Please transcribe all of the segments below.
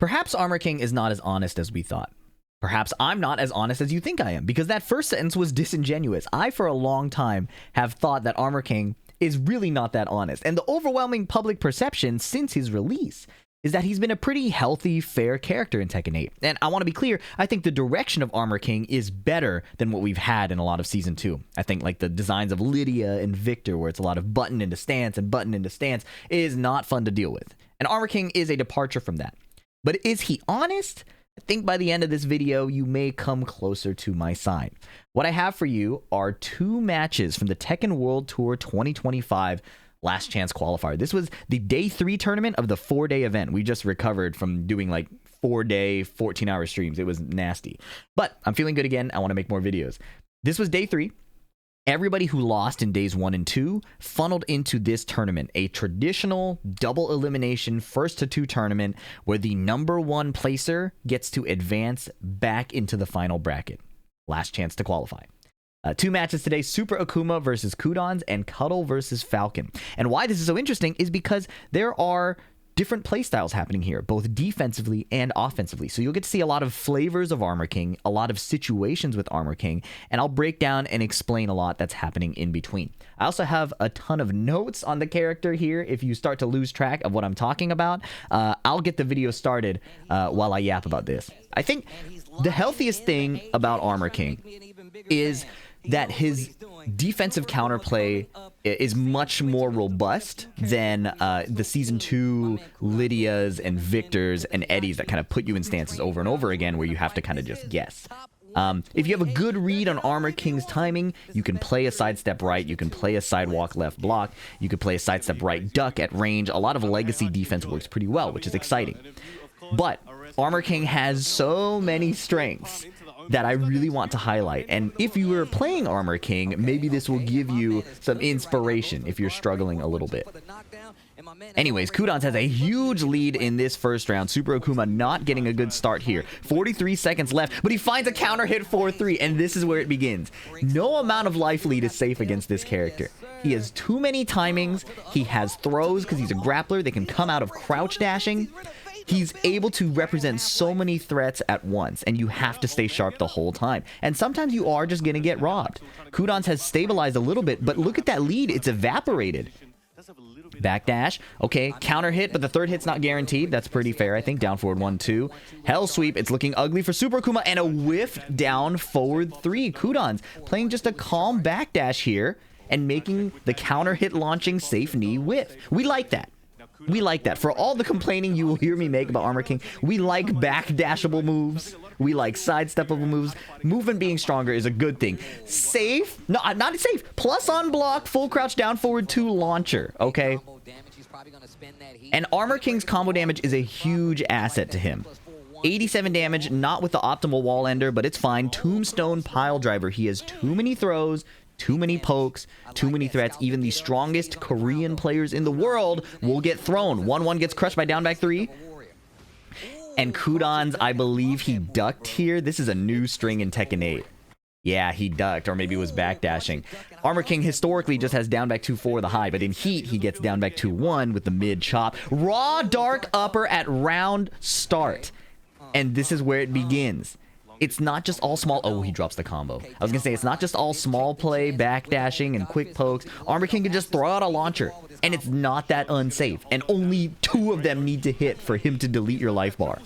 Perhaps Armor King is not as honest as we thought. Perhaps I'm not as honest as you think I am, because that first sentence was disingenuous. I, for a long time, have thought that Armor King is really not that honest. And the overwhelming public perception since his release is that he's been a pretty healthy, fair character in Tekken 8. And I want to be clear, I think the direction of Armor King is better than what we've had in a lot of Season 2. I think like the designs of Lydia and Victor, where it's a lot of button into stance and button into stance, is not fun to deal with. And Armor King is a departure from that. But is he honest? I think by the end of this video, you may come closer to my side. What I have for you are 2 matches from the Tekken World Tour 2025 Last Chance Qualifier. This was the Day 3 tournament of the 4-day event. We just recovered from doing like 4-day, 14-hour streams. It was nasty. But I'm feeling good again. I want to make more videos. This was Day 3. Everybody who lost in days 1 and 2 funneled into this tournament, a traditional double elimination 1-to-2 tournament where the #1 placer gets to advance back into the final bracket. Last chance to qualify. 2 matches today, Super Akouma versus Qudans and Cuddle versus Falcon. And why this is so interesting is because there are different playstyles happening here, both defensively and offensively. So you'll get to see a lot of flavors of Armor King, a lot of situations with Armor King, and I'll break down and explain a lot that's happening in between. I also have a ton of notes on the character here. If you start to lose track of what I'm talking about, I'll get the video started while I yap about this. I think the healthiest thing about Armor King is that his defensive counterplay is much more robust than the Season 2 Lydias and Victors and Eddies that kind of put you in stances over and over again where you have to kind of just guess. If you have a good read on Armor King's timing, you can play a sidestep right, you can play a sidewalk left block, you could play a sidestep right duck at range. A lot of legacy defense works pretty well, which is exciting. But Armor King has so many strengths that I really want to highlight. And if you were playing Armor King, maybe this will give you some inspiration if you're struggling a little bit. Anyways, Qudans has a huge lead in this first round. Super Akouma not getting a good start here. 43 seconds left, but he finds a counter hit 4-3, and this is where it begins. No amount of life lead is safe against this character. He has too many timings. He has throws because he's a grappler. They can come out of crouch dashing. He's able to represent so many threats at once, and you have to stay sharp the whole time. And sometimes you are just going to get robbed. Qudans has stabilized a little bit, but look at that lead. It's evaporated. Backdash. Okay, counter hit, but the third hit's not guaranteed. That's pretty fair, I think. Down forward 1-2. Hell sweep. It's looking ugly for Super Akouma, and a whiff down forward 3. Qudans playing just a calm backdash here and making the counter hit launching safe knee whiff. We like that. We like that. For all the complaining you will hear me make about Armor King, we like backdashable moves. We like sidesteppable moves. Movement being stronger is a good thing. Safe? No, not safe. Plus on block, full crouch down forward 2 launcher. Okay? And Armor King's combo damage is a huge asset to him. 87 damage, not with the optimal wall ender, but it's fine. Tombstone pile driver. He has too many throws, too many pokes, too many threats. Even the strongest Korean players in the world will get thrown. 1-1 gets crushed by down back 3. And Qudans, I believe he ducked here. This is a new string in Tekken 8. Yeah, he ducked, or maybe it was backdashing. Armor King historically just has down back 2-4 the high, but in Heat, he gets down back 2-1 with the mid chop. Raw dark upper at round start. And this is where it begins. It's not just all small... Oh, he drops the combo. I was going to say, it's not just all small play, backdashing, and quick pokes. Armor King can just throw out a launcher, and it's not that unsafe. And only 2 of them need to hit for him to delete your life bar.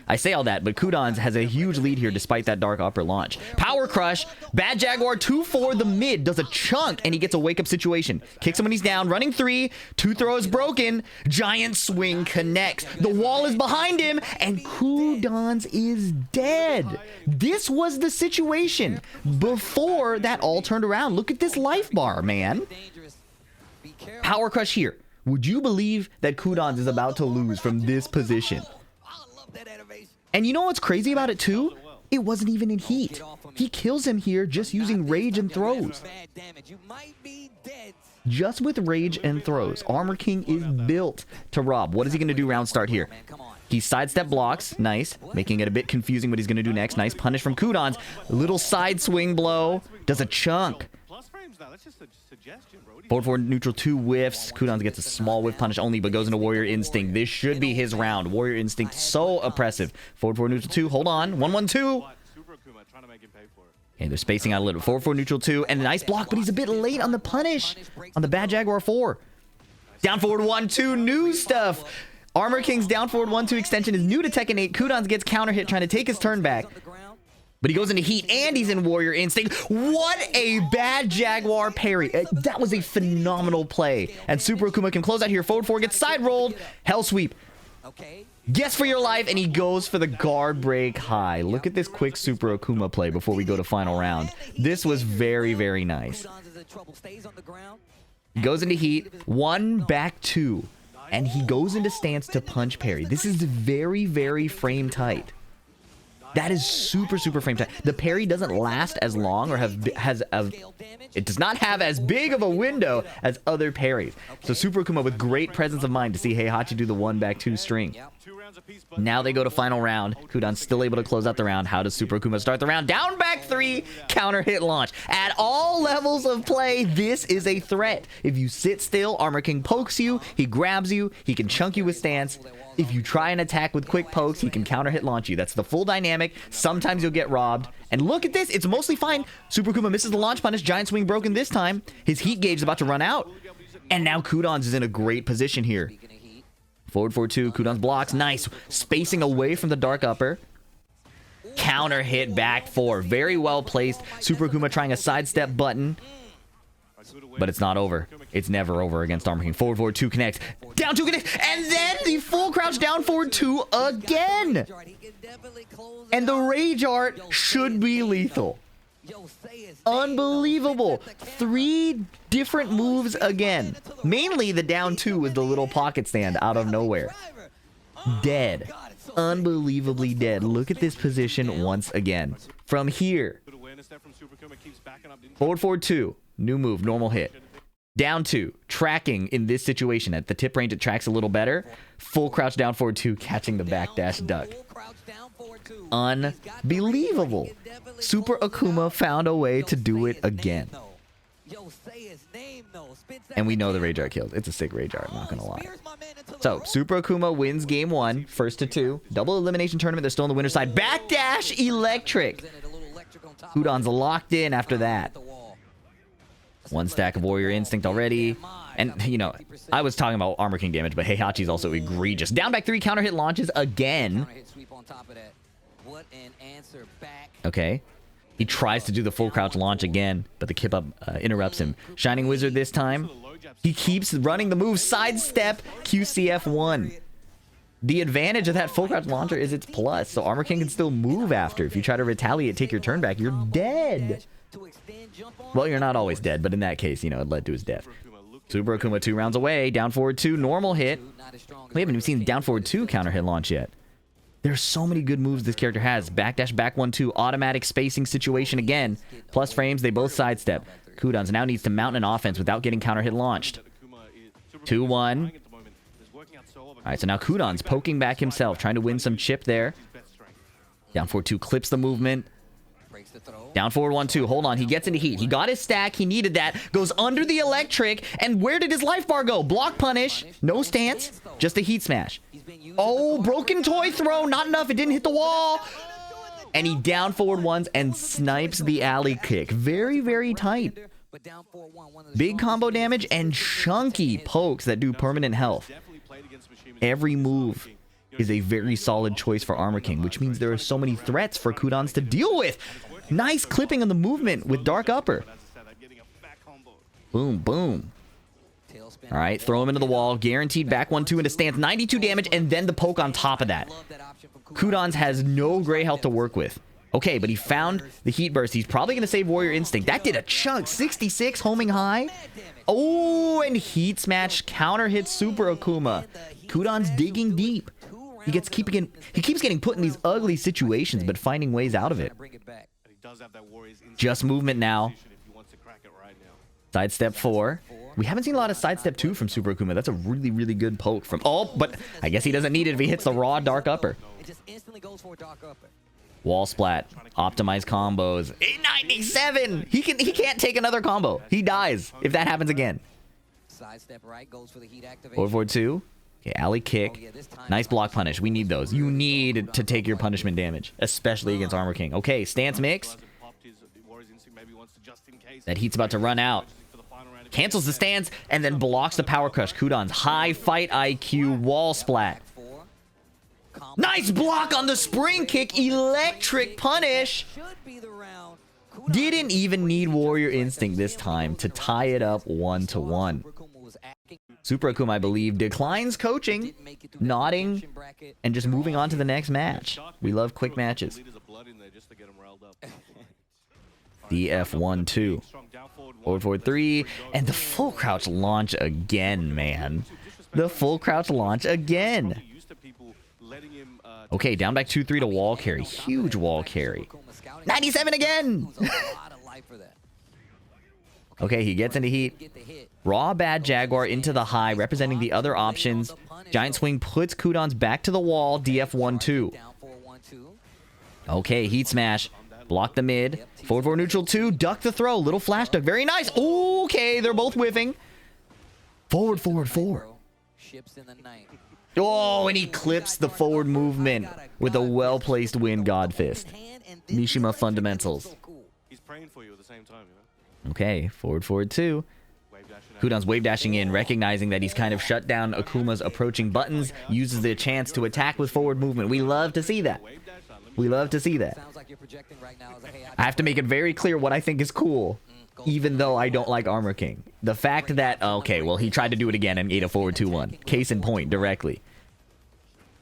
I say all that, but Qudans has a huge lead here despite that dark upper launch. Power Crush, Bad Jaguar 2-4 the mid, does a chunk, and he gets a wake-up situation. Kicks him when he's down, running 3, 2 throws broken, giant swing connects. The wall is behind him, and Qudans is dead. This was the situation before that all turned around. Look at this life bar, man. Power Crush here. Would you believe that Qudans is about to lose from this position? And you know what's crazy about it too? It wasn't even in Heat. He kills him here just using rage and throws. Just with rage and throws. Armor King is built to rob. What is he going to do round start here? He sidestep blocks. Nice. Making it a bit confusing what he's going to do next. Nice punish from Qudans. A little side swing blow. Does a chunk. Forward 4 neutral 2 whiffs. Qudans gets a small whiff punish only, but goes into Warrior Instinct. This should be his round. Warrior Instinct, so oppressive. Forward 4 neutral 2. Hold on. 1-1-2. Okay, they're spacing out a little bit. Forward 4 neutral 2. And a nice block, but he's a bit late on the punish. On the bad Jaguar 4. Down forward 1-2. New stuff. Armor King's down forward 1-2 extension is new to Tekken 8. Qudans gets counter hit trying to take his turn back. But he goes into heat and he's in Warrior Instinct. What a bad Jaguar parry. That was a phenomenal play. And Super Akouma can close out here. Forward 4 gets side rolled. Hell sweep. Guess for your life. And he goes for the guard break high. Look at this quick Super Akouma play before we go to final round. This was very, very nice. He goes into heat. 1 back 2. And he goes into stance to punch parry. This is very, very frame tight. That is super, super frame tight. The parry doesn't last as long or it does not have as big of a window as other parries. So Super Akouma with great presence of mind to see Heihachi do the 1 back 2 string. Now they go to final round. Qudans still able to close out the round. How does Super Akouma start the round? Down back 3, counter hit launch. At all levels of play, this is a threat. If you sit still, Armor King pokes you, he grabs you, he can chunk you with stance. If you try an attack with quick pokes, he can counter hit launch you. That's the full dynamic. Sometimes you'll get robbed. And look at this. It's mostly fine. Super Akouma misses the launch punish. Giant swing broken this time. His heat gauge is about to run out. And now Qudans is in a great position here. Forward 4-2. Qudans blocks. Nice. Spacing away from the dark upper. Counter hit back 4. Very well placed. Super Akouma trying a sidestep button. But it's not over. It's never over against Armor King. Forward 4-2 connects. Down 2 connects. And then the full crouch down forward 2 again. And the rage art should be lethal. Unbelievable. 3 different moves again. Mainly the down 2 with the little pocket stand out of nowhere. Dead. Unbelievably dead. Look at this position once again. From here. Forward 2. New move. Normal hit. Down 2. Tracking in this situation. At the tip range, it tracks a little better. Full crouch down forward 2. Catching the backdash duck. Unbelievable. Super Akouma found a way to do it again. And we know the rage art kills. It's a sick rage art, I'm not gonna lie. So, Super Akouma wins game 1, first to 2. Double elimination tournament, they're still on the winner's side. Backdash electric. Qudans locked in after that. 1 stack of Warrior Instinct already. And, you know, I was talking about Armor King damage, but Heihachi's also egregious. Down back 3, counter hit launches again. Okay. He tries to do the full crouch launch again, but the kip up interrupts him. Shining Wizard this time. He keeps running the move. Sidestep QCF1. The advantage of that full crouch launcher is its plus, so Armor King can still move after. If you try to retaliate, take your turn back, you're dead. Well, you're not always dead, but in that case, you know, it led to his death. Super Akouma 2 rounds away. Down forward 2, normal hit. We haven't even seen down forward 2 counter hit launch yet. There's so many good moves this character has. Backdash, back 1-2, automatic spacing situation again. Plus frames, they both sidestep. Qudans now needs to mount an offense without getting counter hit launched. 2-1. Alright, so now Qudans poking back himself, trying to win some chip there. Down forward 2 clips the movement. Down forward 1-2. Hold on. He gets into heat. He got his stack. He needed that. Goes under the electric. And where did his life bar go? Block punish. No stance. Just a heat smash. Oh, broken toy throw. Not enough. It didn't hit the wall. And he down forward 1s and snipes the alley kick. Very, very tight. Big combo damage and chunky pokes that do permanent health. Every move is a very solid choice for Armor King, which means there are so many threats for Qudans to deal with. Nice clipping on the movement with Dark Upper. Boom, boom. All right, throw him into the wall. Guaranteed back 1-2 into stance. 92 damage, and then the poke on top of that. Qudans has no gray health to work with. Okay, but he found the heat burst. He's probably going to save Warrior Instinct. That did a chunk. 66, homing high. Oh, and heat smash counter hit Super Akouma. Qudans digging deep. He keeps getting put in these ugly situations, but finding ways out of it. Just movement now. Sidestep 4. We haven't seen a lot of sidestep 2 from Super Akouma. That's a really, really good poke from... Oh, but I guess he doesn't need it if he hits the raw Dark Upper. Wall splat. Optimize combos. 897! He can't take another combo. He dies if that happens again. Forward, forward 2. Okay, alley kick. Nice block punish. We need those. You need to take your punishment damage, especially against Armor King. Okay, stance mix. That heat's about to run out. Cancels the stance and then blocks the power crush. Qudans high fight IQ wall splat. Nice block on the spring kick. Electric punish. Didn't even need Warrior Instinct this time to tie it up 1-1. Super Akouma, I believe, declines coaching, nodding, and just moving on to the next match. We love quick matches. DF1-2. Forward 3. And the full crouch launch again, man. The full crouch launch again. Okay, down back 2-3 to wall carry. Huge wall carry. 97 again! Okay, he gets into heat. Raw bad Jaguar into the high, representing the other options. Giant swing puts Qudans back to the wall. DF1-2. Okay, heat smash. Block the mid. Forward 4 neutral 2. Duck the throw. Little flash duck. Very nice. Okay, they're both whiffing. Forward 4. Oh, and he clips the forward movement with a well-placed wind god fist. Mishima fundamentals. Okay, forward 2. Qudans wave dashing in, recognizing that he's kind of shut down Akuma's approaching buttons, uses the chance to attack with forward movement. We love to see that. We love to see that. I have to make it very clear what I think is cool, even though I don't like Armor King. The fact that, okay, well, he tried to do it again and ate a forward 2-1. Case in point, directly.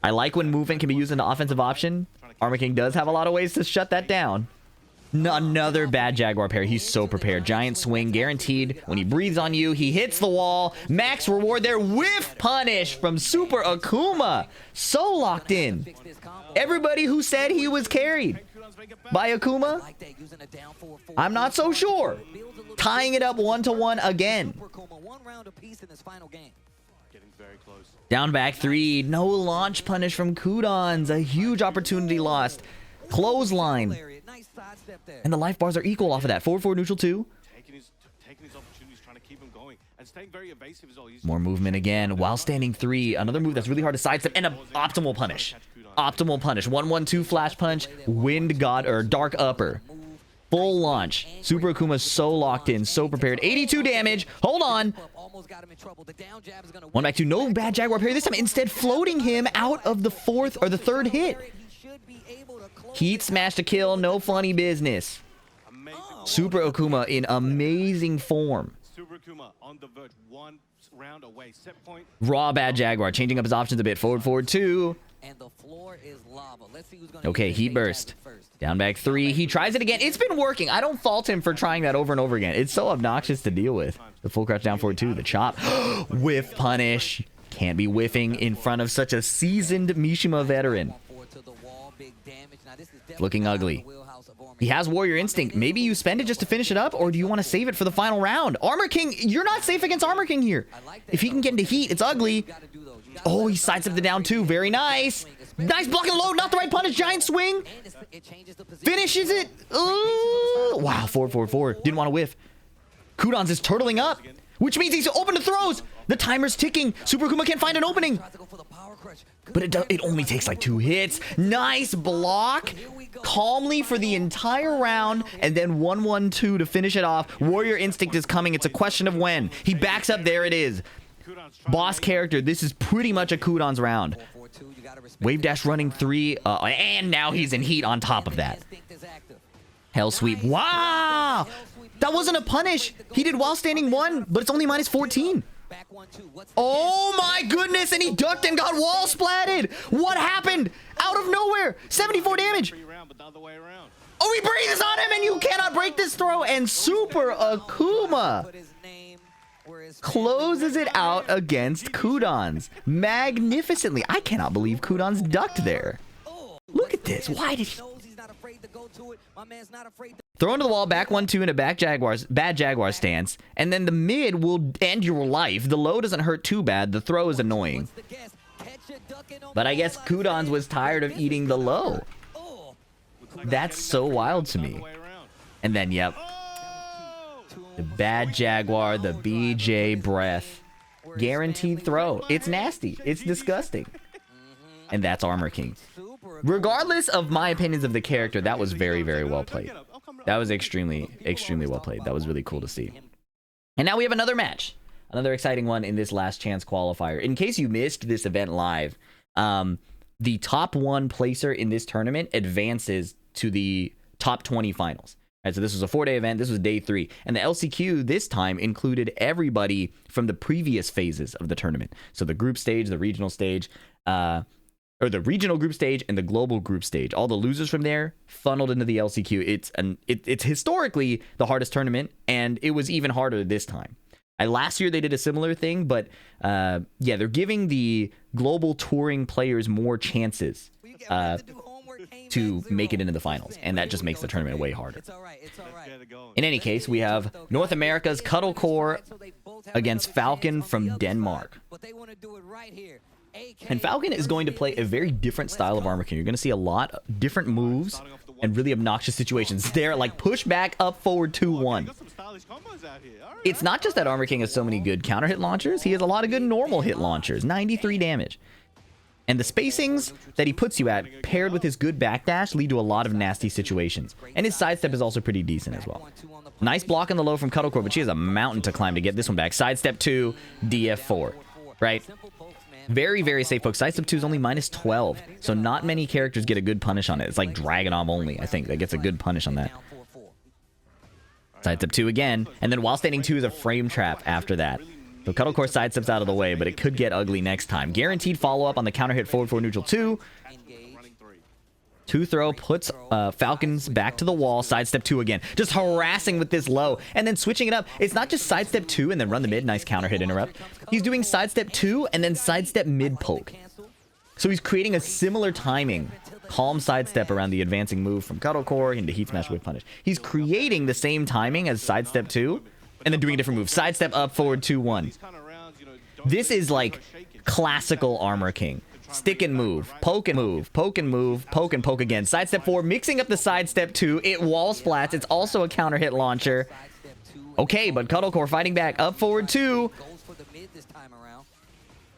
I like when movement can be used in the offensive option. Armor King does have a lot of ways to shut that down. Another bad Jaguar pair. He's so prepared. Giant swing, guaranteed. When he breathes on you, he hits the wall. Max reward there. Whiff punish from Super Akouma. So locked in. Everybody who said he was carried by Akouma, I'm not so sure. Tying it up 1-1 again. Down back 3. No launch punish from Qudans. A huge opportunity lost. Clothesline. And the life bars are equal off of that. Forward 4 neutral 2. More movement again while standing 3. Another move that's really hard to sidestep. And an optimal punish. Optimal punish. 1-1-2 flash punch. Wind god or dark upper. Full launch. Super Akuma's so locked in, so prepared. 82 damage. Hold on. 1 back 2. No bad Jaguar parry this time. Instead, floating him out of the 4th or the 3rd hit. Heat smash to kill. No funny business. Super Akouma in amazing form. Raw bad Jaguar. Changing up his options a bit. Forward 2. Okay, heat burst. Down back 3. He tries it again. It's been working. I don't fault him for trying that over and over again. It's so obnoxious to deal with. The full crouch down forward 2. The chop. Whiff punish. Can't be whiffing in front of such a seasoned Mishima veteran. Looking ugly. He has Warrior Instinct. Maybe you spend it just to finish it up, or do you want to save it for the final round? Armor King, you're not safe against Armor King here. If he can get into heat, it's ugly. Oh, he sidestepped the down 2. Very nice. Nice block and load. Not the right punish. Giant swing. Finishes it. Ooh. Wow, 4. Didn't want to whiff. Qudans is turtling up, which means he's open to throws. The timer's ticking. Super Akouma can't find an opening. But it only takes like 2 hits. Nice block. Calmly for the entire round. And then 1-1-2 to finish it off. Warrior Instinct is coming. It's a question of when. He backs up. There it is. Boss character. This is pretty much a Qudans round. Wave dash running 3. And now he's in heat on top of that. Hell sweep. Wow. That wasn't a punish. He did while standing 1, but it's only minus 14. Oh my goodness, and he ducked and got wall splatted. What happened? Out of nowhere. 74 damage. Oh, he breathes on him, and you cannot break this throw. And Super Akouma closes it out against Qudans magnificently. I cannot believe Qudans ducked there. Look at this. Why did he... Throw into the wall, back 1-2 in a bad Jaguar stance, and then the mid will end your life. The low doesn't hurt too bad. The throw is annoying. But I guess Qudans was tired of eating the low. That's so wild to me. And then, yep. The bad Jaguar, the BJ breath. Guaranteed throw. It's nasty. It's disgusting. And that's Armor King. Regardless of my opinions of the character, that was very, very well played. That was extremely, extremely well played. That was really cool to see. And now we have another match. Another exciting one in this last chance qualifier. In case you missed this event live, the top 1 placer in this tournament advances to the top 20 finals. Right, so this was a 4-day event. This was day 3. And the LCQ this time included everybody from the previous phases of the tournament. So the group stage, the regional stage, or the regional group stage and the global group stage. All the losers from there funneled into the LCQ. It's historically the hardest tournament, and it was even harder this time. Last year they did a similar thing, but yeah, they're giving the global touring players more chances to make it into the finals, and that just makes the tournament way harder. In any case, we have North America's Cuddlecore against Falcon from Denmark. And Falcon is going to play a very different style of Armor King. You're going to see a lot of different moves and really obnoxious situations. They're like push back, up, forward, 2-1. It's not just that Armor King has so many good counter hit launchers. He has a lot of good normal hit launchers. 93 damage. And the spacings that he puts you at, paired with his good backdash, lead to a lot of nasty situations. And his sidestep is also pretty decent as well. Nice block on the low from Cuddlecore, but she has a mountain to climb to get this one back. Sidestep 2, DF4, right? Very, very safe poke. Sidestep 2 is only minus 12, so not many characters get a good punish on it. It's like Dragonov only, I think, that gets a good punish on that. Sidestep 2 again, and then while standing 2 is a frame trap after that. So Cuddlecore sidesteps out of the way, but it could get ugly next time. Guaranteed follow-up on the counter hit forward for neutral 2. 2 throw puts Falcons back to the wall. Sidestep 2 again. Just harassing with this low. And then switching it up. It's not just sidestep 2 and then run the mid. Nice counter hit interrupt. He's doing sidestep 2 and then sidestep mid poke. So he's creating a similar timing. Calm sidestep around the advancing move from Cuddlecore into heat smash with punish. He's creating the same timing as sidestep 2 and then doing a different move. Sidestep up, forward, 2-1. This is like classical Armor King. Stick and move, poke and move, poke and move, poke and poke again. Sidestep 4, mixing up the sidestep 2. It wall splats. It's also a counter hit launcher. Okay, but Cuddlecore fighting back. Up, forward, 2.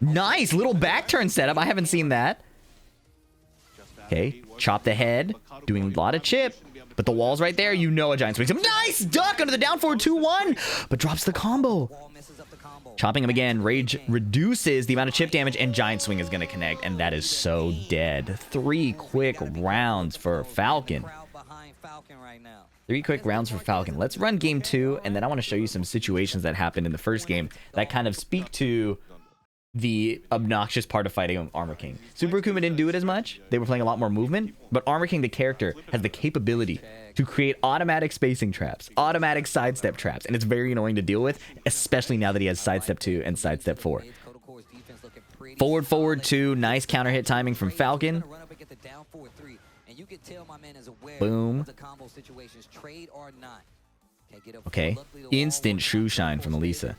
Nice little back turn setup. I haven't seen that. Okay, chop the head. Doing a lot of chip. But the wall's right there. You know a giant swing. Nice duck under the down forward 2-1. But drops the combo. Chopping him again. Rage reduces the amount of chip damage. And giant swing is going to connect. And that is so dead. 3 quick rounds for Falcon. 3 quick rounds for Falcon. Let's run game 2. And then I want to show you some situations that happened in the first game that kind of speak to the obnoxious part of fighting Armor King. Super Akouma didn't do it as much. They were playing a lot more movement, but Armor King, the character, has the capability to create automatic spacing traps, automatic sidestep traps, and it's very annoying to deal with, especially now that he has sidestep 2 and sidestep 4. Forward, forward 2, nice counter hit timing from Falcon. Boom. Okay, instant shoe shine from Alisa.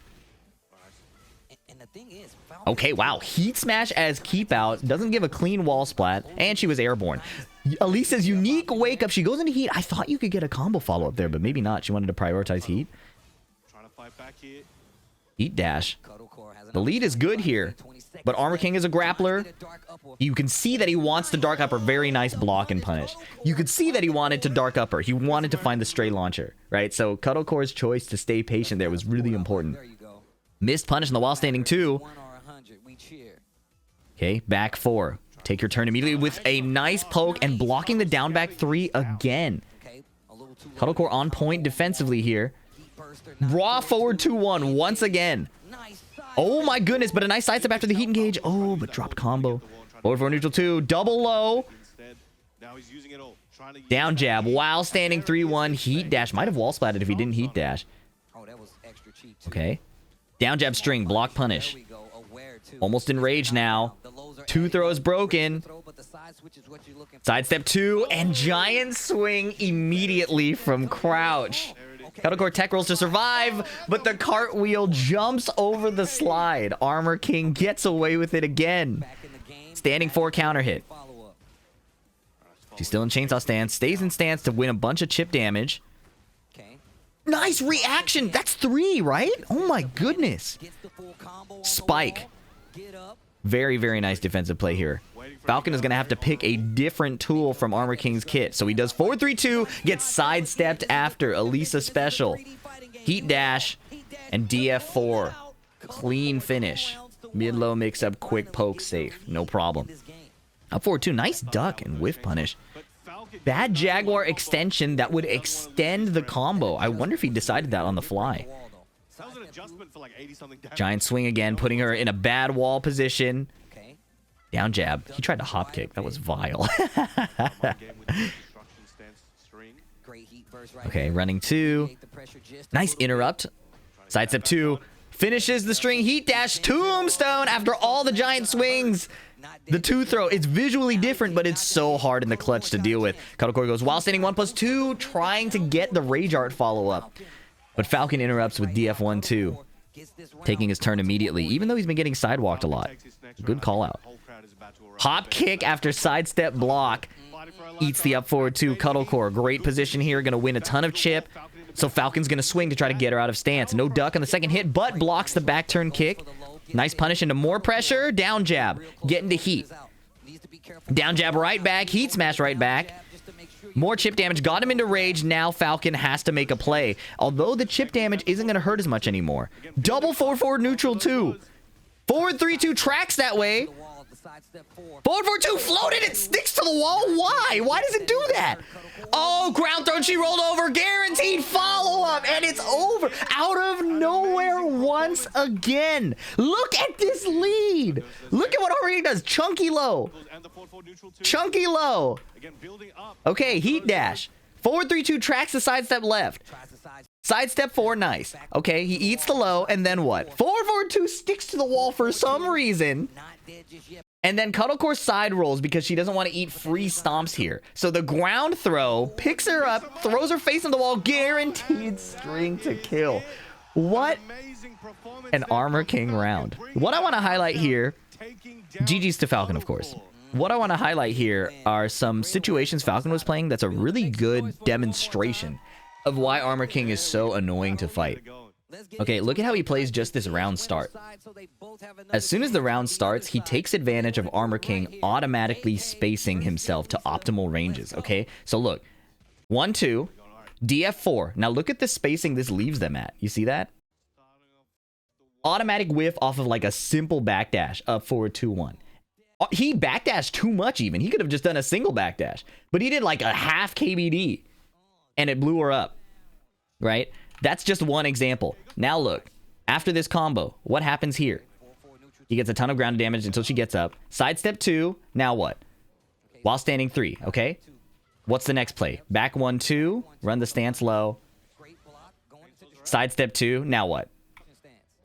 Okay, wow. Heat smash as keep out. Doesn't give a clean wall splat. And she was airborne. Alisa's unique wake up. She goes into heat. I thought you could get a combo follow up there, but maybe not. She wanted to prioritize heat. Heat dash. The lead is good here. But Armor King is a grappler. You can see that he wants to dark upper. Very nice block and punish. You could see that he wanted to dark upper. He wanted to find the stray launcher, right? So Cuddlecore's choice to stay patient there was really important. Missed punish on the while standing 2. Okay, back 4. Take your turn immediately with a nice poke and blocking the down back 3 again. Cuddlecore on point defensively here. Raw forward 2-1 once again. Oh my goodness, but a nice sidestep after the heat engage. Oh, but dropped combo. Forward for neutral 2. Double low. Down jab while standing 3-1. Heat dash. Might have wall splatted if he didn't heat dash. Okay. Down jab string. Block punish. Almost in rage now. 2 throws broken. Sidestep 2 and giant swing immediately from crouch. Cuddlecore tech rolls to survive, but the cartwheel jumps over the slide. Armor King gets away with it again. Standing 4 counter hit. She's still in chainsaw stance, stays in stance to win a bunch of chip damage. Nice reaction. That's 3, right? Oh my goodness. Spike. Very, very nice defensive play here. Falcon is going to have to pick a different tool from Armor King's kit. So he does 4-3-2, gets sidestepped after Alisa special. Heat dash and DF4. Clean finish. Mid-low mix-up, quick poke, safe. No problem. Up 4-2. Nice duck and whiff punish. Bad Jaguar extension that would extend the combo. I wonder if he decided that on the fly. Giant swing again, putting her in a bad wall position. Down jab. He tried to hop kick. That was vile. Okay, running 2. Nice interrupt. Sidestep 2. Finishes the string heat dash tombstone after all the giant swings. The 2 throw, it's visually different, but it's so hard in the clutch to deal with. Cuddlecore goes while standing 1+2, trying to get the Rage Art follow-up. But Falcon interrupts with DF1-2, taking his turn immediately, even though he's been getting sidewalked a lot. Good call out. Hop kick after sidestep block. Eats the up forward 2. Cuddlecore, great position here, going to win a ton of chip. So Falcon's going to swing to try to get her out of stance. No duck on the second hit, but blocks the back turn kick. Nice punish into more pressure. Down jab. Getting to heat. Down jab right back. Heat smash right back. More chip damage. Got him into rage. Now Falcon has to make a play. Although the chip damage isn't going to hurt as much anymore. Double 4-4 neutral 2. Forward 3-2 tracks that way. Forward 4-2 floated. It sticks to the wall. Why? Why does it do that? Oh, ground throw. She rolled over. Guaranteed follow-up. And it's over. Out of nowhere once again. Look at this lead. Look at what Ori does. Chunky low. Chunky low. Okay, heat dash. Forward 3-2 tracks the sidestep left. Sidestep 4, nice. Okay, he eats the low, and then what? Forward 4-2 sticks to the wall for some reason. And then Cuddlecore side rolls because she doesn't want to eat free stomps here. So the ground throw picks her up, throws her face on the wall, guaranteed string to kill. What an Armor King round. What I want to highlight here, GG's to Falcon, of course. What I want to highlight here are some situations Falcon was playing that's a really good demonstration of why Armor King is so annoying to fight. Okay, look at how he plays just this round start. As soon as the round starts, he takes advantage of Armor King automatically spacing himself to optimal ranges, okay? So look, 1-2, DF4. Now look at the spacing this leaves them at. You see that? Automatic whiff off of like a simple backdash, up forward 2-1. He backdashed too much even. He could have just done a single backdash. But he did like a half KBD. And it blew her up. Right? That's just one example. Now look. After this combo, what happens here? He gets a ton of ground damage until she gets up. Sidestep 2. Now what? While standing 3. Okay? What's the next play? Back 1-2. Run the stance low. Sidestep 2. Now what?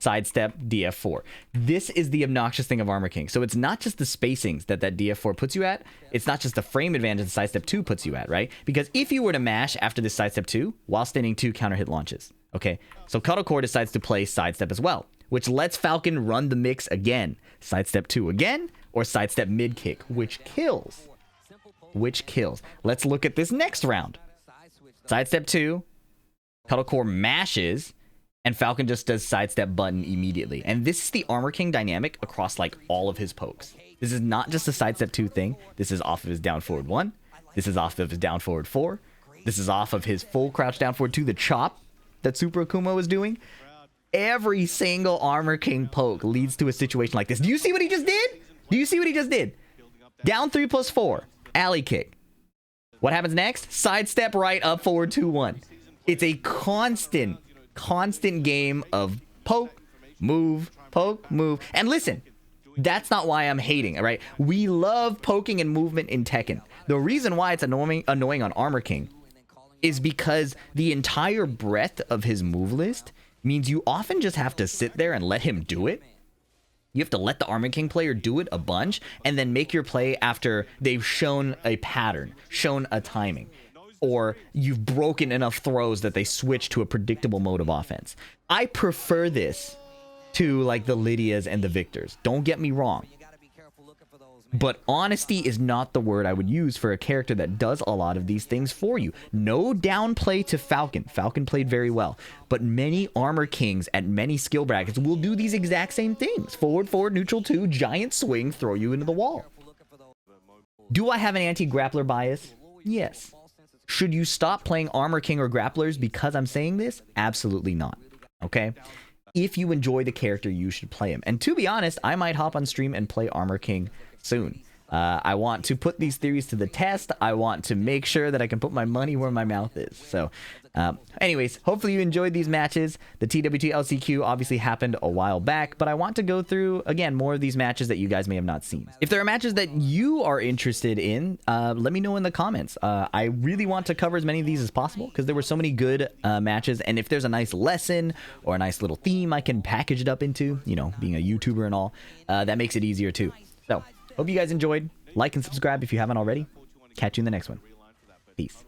Sidestep DF4. This is the obnoxious thing of Armor King. So it's not just the spacings that DF4 puts you at. It's not just the frame advantage that Sidestep 2 puts you at, right? Because if you were to mash after this Sidestep 2, while standing 2 counter hit launches. Okay, so Cuddlecore decides to play Sidestep as well, which lets Falcon run the mix again. Sidestep 2 again, or Sidestep mid kick, which kills. Which kills. Let's look at this next round. Sidestep 2, Cuddlecore mashes, and Falcon just does sidestep button immediately. And this is the Armor King dynamic across like all of his pokes. This is not just a sidestep 2 thing. This is off of his down forward 1. This is off of his down forward 4. This is off of his full crouch down forward 2, the chop that Super Akouma was doing. Every single Armor King poke leads to a situation like this. Do you see what he just did? Do you see what he just did? Down 3+4. Alley kick. What happens next? Sidestep right, up forward 2-1. It's a constant game of poke, move, poke, move. And listen, that's not why I'm hating, all right? We love poking and movement in Tekken. The reason why it's annoying on Armor King is because the entire breadth of his move list means you often just have to sit there and let him do it. You have to let the Armor King player do it a bunch and then make your play after they've shown a pattern, shown a timing, or you've broken enough throws that they switch to a predictable mode of offense. I prefer this to like the Lydias and the Victors. Don't get me wrong. But honesty is not the word I would use for a character that does a lot of these things for you. No downplay to Falcon. Falcon played very well. But many Armor Kings at many skill brackets will do these exact same things. Forward, forward, neutral 2, giant swing, throw you into the wall. Do I have an anti-grappler bias? Yes. Should you stop playing Armor King or grapplers because I'm saying this? Absolutely not. Okay? If you enjoy the character, you should play him. And to be honest, I might hop on stream and play Armor King soon. I want to put these theories to the test. I want to make sure that I can put my money where my mouth is. So, anyways, hopefully you enjoyed these matches. The TWT LCQ obviously happened a while back, but I want to go through, again, more of these matches that you guys may have not seen. If there are matches that you are interested in, let me know in the comments. I really want to cover as many of these as possible because there were so many good matches, and if there's a nice lesson or a nice little theme I can package it up into, you know, being a YouTuber and all, that makes it easier too. So, hope you guys enjoyed. Like and subscribe if you haven't already. Catch you in the next one. Peace.